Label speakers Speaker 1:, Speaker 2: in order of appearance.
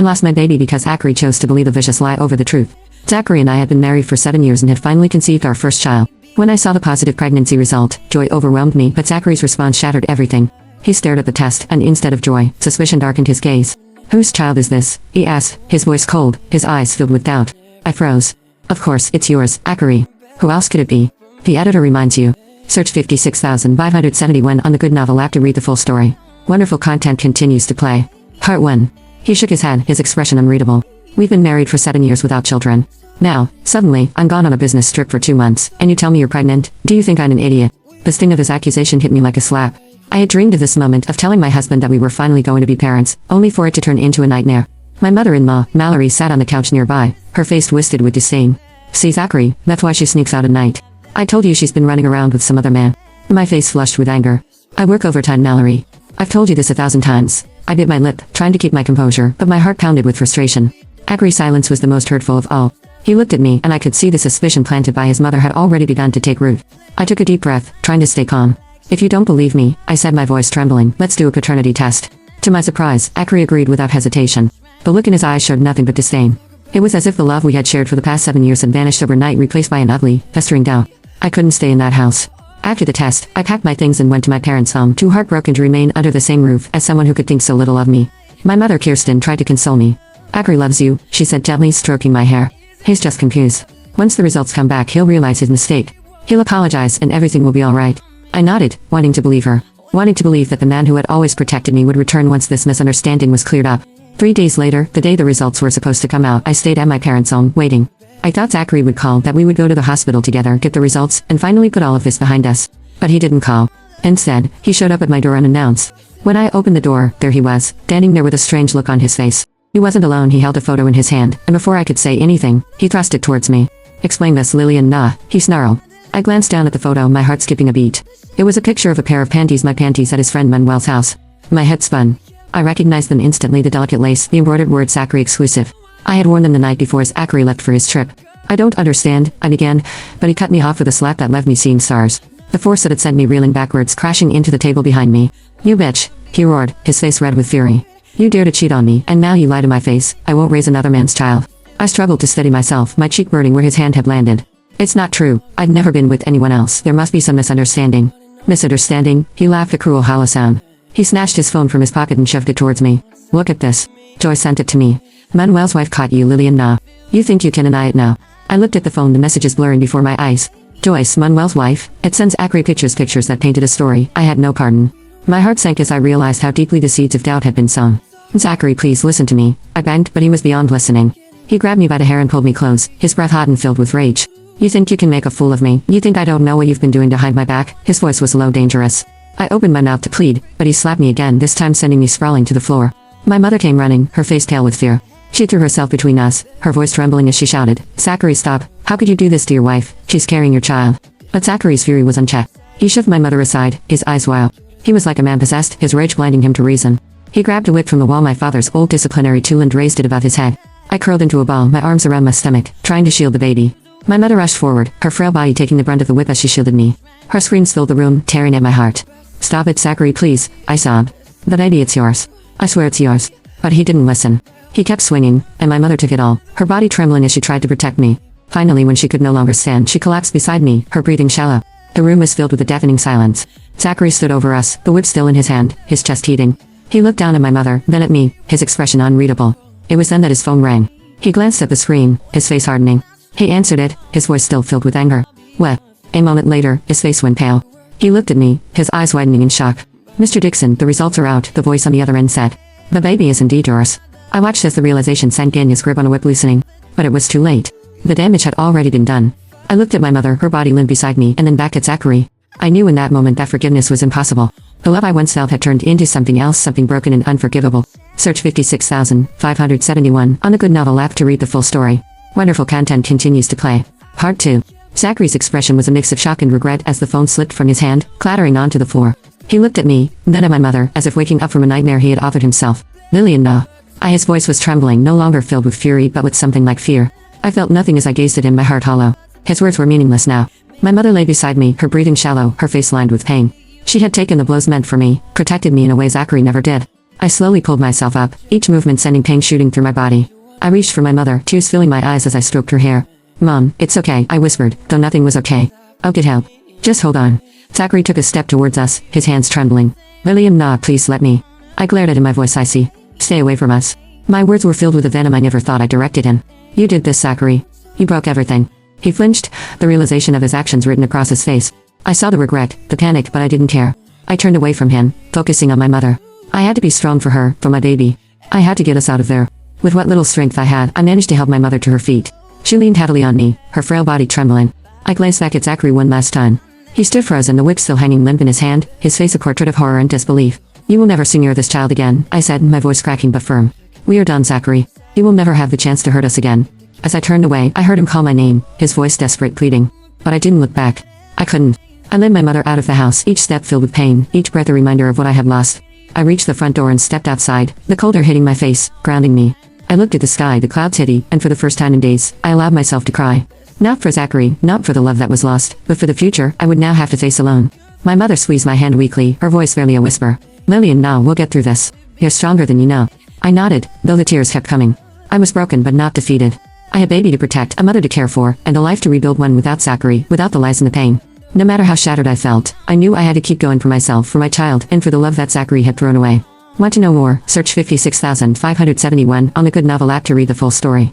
Speaker 1: I lost my baby because Zachary chose to believe a vicious lie over the truth. Zachary and I had been married for 7 years and had finally conceived our first child. When I saw the positive pregnancy result, joy overwhelmed me, but Zachary's response shattered everything. He stared at the test, and instead of joy, suspicion darkened his gaze. "Whose child is this?" he asked, his voice cold, his eyes filled with doubt. I froze. "Of course, it's yours, Zachary. Who else could it be?" The editor reminds you. Search 56,571 on the GoodNovel app to read the full story. Wonderful content continues to play. Part 1. He shook his head, his expression unreadable. "We've been married for 7 years without children. Now, suddenly, I'm gone on a business trip for 2 months, and you tell me you're pregnant? Do you think I'm an idiot?" The sting of his accusation hit me like a slap. I had dreamed of this moment of telling my husband that we were finally going to be parents, only for it to turn into a nightmare. My mother-in-law, Mallory, sat on the couch nearby, her face twisted with disdain. "See, Zachary, that's why she sneaks out at night. I told you she's been running around with some other man." My face flushed with anger. "I work overtime, Mallory. I've told you this 1,000 times." I bit my lip, trying to keep my composure, but my heart pounded with frustration. Zachary's silence was the most hurtful of all. He looked at me, and I could see the suspicion planted by his mother had already begun to take root. I took a deep breath, trying to stay calm. "If you don't believe me," I said, my voice trembling, "let's do a paternity test." To my surprise, Zachary agreed without hesitation. The look in his eyes showed nothing but disdain. It was as if the love we had shared for the past 7 years had vanished overnight, replaced by an ugly, festering doubt. I couldn't stay in that house. After the test, I packed my things and went to my parents' home, too heartbroken to remain under the same roof as someone who could think so little of me. My mother, Kirsten, tried to console me. "Zachary loves you," she said gently, stroking my hair. "He's just confused. Once the results come back, he'll realize his mistake. He'll apologize and everything will be alright." I nodded, wanting to believe her. Wanting to believe that the man who had always protected me would return once this misunderstanding was cleared up. 3 days later, the day the results were supposed to come out, I stayed at my parents' home, waiting. I thought Zachary would call, that we would go to the hospital together, get the results, and finally put all of this behind us. But he didn't call. Instead, he showed up at my door unannounced. When I opened the door, there he was, standing there with a strange look on his face. He wasn't alone, he held a photo in his hand, and before I could say anything, he thrust it towards me. "Explain this, Lillian, nah," he snarled. I glanced down at the photo, my heart skipping a beat. It was a picture of a pair of panties, my panties, at his friend Manuel's house. My head spun. I recognized them instantly, the delicate lace, the embroidered word Zachary exclusive. I had worn them the night before Zachary left for his trip. "I don't understand," I began, but he cut me off with a slap that left me seeing stars. The force that had sent me reeling backwards, crashing into the table behind me. "You bitch," he roared, his face red with fury. "You dare to cheat on me, and now you lie to my face. I won't raise another man's child." I struggled to steady myself, my cheek burning where his hand had landed. "It's not true. I've never been with anyone else. There must be some misunderstanding." "Misunderstanding?" He laughed, a cruel hollow sound. He snatched his phone from his pocket and shoved it towards me. "Look at this. Joy sent it to me. Manuel's wife caught you, Lillian, nah. You think you can deny it now?" I looked at the phone, the messages blurring before my eyes. Joyce, Manuel's wife? It sends Zachary pictures that painted a story. I had no pardon. My heart sank as I realized how deeply the seeds of doubt had been sown. "Zachary, please listen to me," I begged, but he was beyond listening. He grabbed me by the hair and pulled me close, his breath hot and filled with rage. "You think you can make a fool of me? You think I don't know what you've been doing behind my back?" His voice was low, dangerous. I opened my mouth to plead, but he slapped me again, this time sending me sprawling to the floor. My mother came running, her face pale with fear. She threw herself between us, her voice trembling as she shouted, "Zachary, stop. How could you do this to your wife? She's carrying your child." But Zachary's fury was unchecked. He shoved my mother aside, his eyes wild. He was like a man possessed, his rage blinding him to reason. He grabbed a whip from the wall, my father's old disciplinary tool, and raised it above his head. I curled into a ball, my arms around my stomach, trying to shield the baby. My mother rushed forward, her frail body taking the brunt of the whip as she shielded me. Her screams filled the room, tearing at my heart. "Stop it, Zachary, please," I sobbed. "The baby, it's yours. I swear it's yours." But he didn't listen. He kept swinging, and my mother took it all, her body trembling as she tried to protect me. Finally, when she could no longer stand, she collapsed beside me, her breathing shallow. The room was filled with a deafening silence. Zachary stood over us, the whip still in his hand, his chest heaving. He looked down at my mother, then at me, his expression unreadable. It was then that his phone rang. He glanced at the screen, his face hardening. He answered it, his voice still filled with anger. "What?" A moment later, his face went pale. He looked at me, his eyes widening in shock. "Mr. Dixon, the results are out," the voice on the other end said. "The baby is indeed yours." I watched as the realization sank in, his grip on the whip loosening. But it was too late. The damage had already been done. I looked at my mother, her body limp beside me, and then back at Zachary. I knew in that moment that forgiveness was impossible. The love I once felt had turned into something else, something broken and unforgivable. Search 56,571 on the GoodNovel app to read the full story. Wonderful content continues to play. Part 2. Zachary's expression was a mix of shock and regret as the phone slipped from his hand, clattering onto the floor. He looked at me, then at my mother, as if waking up from a nightmare he had authored himself. "Lillian, no." His voice was trembling, no longer filled with fury but with something like fear. I felt nothing as I gazed at him, my heart hollow. His words were meaningless now. My mother lay beside me, her breathing shallow, her face lined with pain. She had taken the blows meant for me, protected me in a way Zachary never did. I slowly pulled myself up, each movement sending pain shooting through my body. I reached for my mother, tears filling my eyes as I stroked her hair. Mom, it's okay, I whispered, though nothing was okay. I'll get help. Just hold on. Zachary took a step towards us, his hands trembling. William, nah, please let me. I glared at him, my voice icy. Stay away from us. My words were filled with a venom I never thought I directed him. You did this, Zachary. You broke everything. He flinched, the realization of his actions written across his face. I saw the regret, the panic, but I didn't care. I turned away from him, focusing on my mother. I had to be strong for her, for my baby. I had to get us out of there. With what little strength I had, I managed to help my mother to her feet. She leaned heavily on me, her frail body trembling. I glanced back at Zachary one last time. He stood frozen, the whip still hanging limp in his hand, his face a portrait of horror and disbelief. You will never see near this child again, I said, my voice cracking but firm. We are done, Zachary. He will never have the chance to hurt us again. As I turned away, I heard him call my name, his voice desperate, pleading. But I didn't look back. I couldn't. I led my mother out of the house, each step filled with pain, each breath a reminder of what I had lost. I reached the front door and stepped outside, the cold air hitting my face, grounding me. I looked at the sky, the clouds hitting, and for the first time in days, I allowed myself to cry. Not for Zachary, not for the love that was lost, but for the future I would now have to face alone. My mother squeezed my hand weakly, her voice barely a whisper. Lillian, now we'll get through this. You're stronger than you know. I nodded, though the tears kept coming. I was broken but not defeated. I had a baby to protect, a mother to care for, and a life to rebuild, one without Zachary, without the lies and the pain. No matter how shattered I felt, I knew I had to keep going for myself, for my child, and for the love that Zachary had thrown away. Want to know more? Search 56,571 on the GoodNovel app to read the full story.